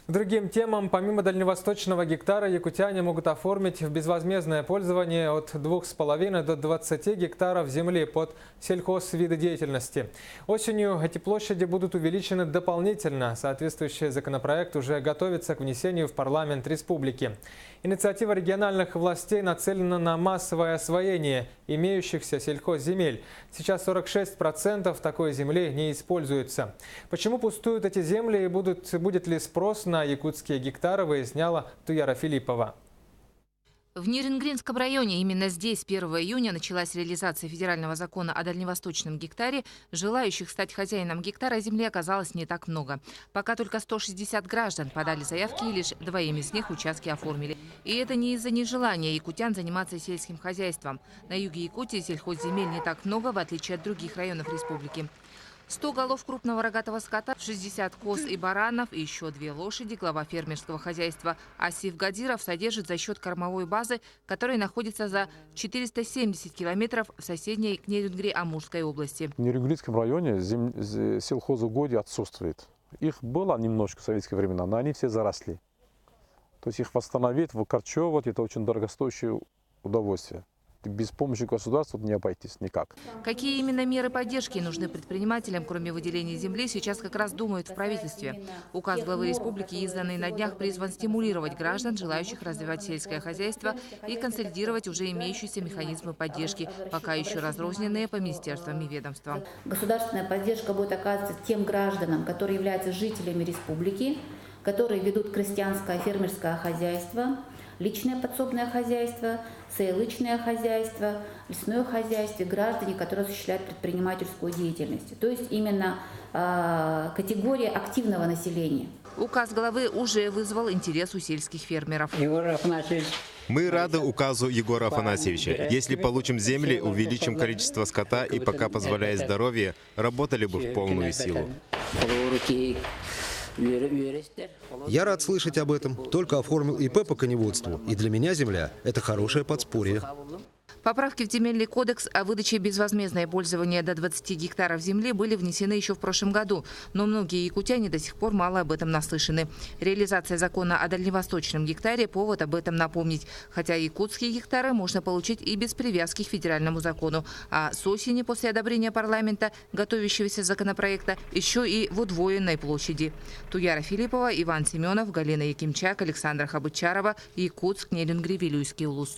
К другим темам, помимо дальневосточного гектара, якутяне могут оформить в безвозмездное пользование от 2,5 до 20 гектаров земли под сельхозвиды деятельности. Осенью эти площади будут увеличены дополнительно. Соответствующий законопроект уже готовится к внесению в парламент республики. Инициатива региональных властей нацелена на массовое освоение имеющихся сельхозземель. Сейчас 46% такой земли не используются. Почему пустуют эти земли и будет ли спрос на якутские гектары, выясняла Туяра Филиппова. В Нерюнгринском районе именно здесь 1 июня началась реализация федерального закона о дальневосточном гектаре. Желающих стать хозяином гектара земли оказалось не так много. Пока только 160 граждан подали заявки, и лишь 2 из них участки оформили. И это не из-за нежелания якутян заниматься сельским хозяйством. На юге Якутии сельхозземель не так много, в отличие от других районов республики. 100 голов крупного рогатого скота, 60 коз и баранов и еще 2 лошади глава фермерского хозяйства Асиф Гадиров содержит за счет кормовой базы, которая находится за 470 километров в соседней к Нерюнгри Амурской области. В Нерюнгринском районе сельхозугодий отсутствует. Их было немножко в советские времена, но они все заросли. То есть их восстановить, выкорчевывать – это очень дорогостоящее удовольствие. Без помощи государства не обойтись никак. Какие именно меры поддержки нужны предпринимателям, кроме выделения земли, сейчас как раз думают в правительстве. Указ главы республики, изданный на днях, призван стимулировать граждан, желающих развивать сельское хозяйство, и консолидировать уже имеющиеся механизмы поддержки, пока еще разрозненные по министерствам и ведомствам. Государственная поддержка будет оказываться тем гражданам, которые являются жителями республики, которые ведут крестьянское фермерское хозяйство, личное подсобное хозяйство, личное хозяйство, лесное хозяйство, граждане, которые осуществляют предпринимательскую деятельность. То есть именно категория активного населения. Указ главы уже вызвал интерес у сельских фермеров. Мы рады указу Егора Афанасьевича. Если получим земли, увеличим количество скота и, пока позволяет здоровье, работали бы в полную силу. Я рад слышать об этом. Только оформил ИП по коневодству. И для меня земля – это хорошее подспорье. Поправки в Земельный кодекс о выдаче безвозмездное пользование до 20 гектаров земли были внесены еще в прошлом году. Но многие якутяне до сих пор мало об этом наслышаны. Реализация закона о дальневосточном гектаре – повод об этом напомнить. Хотя якутские гектары можно получить и без привязки к федеральному закону. А с осени, после одобрения парламента, готовящегося законопроекта, еще и в удвоенной площади. Туяра Филиппова, Иван Семенов, Галина Якимчак, Александра Хабычарова, Якутск, Нерюнгри, Вилюйский улус.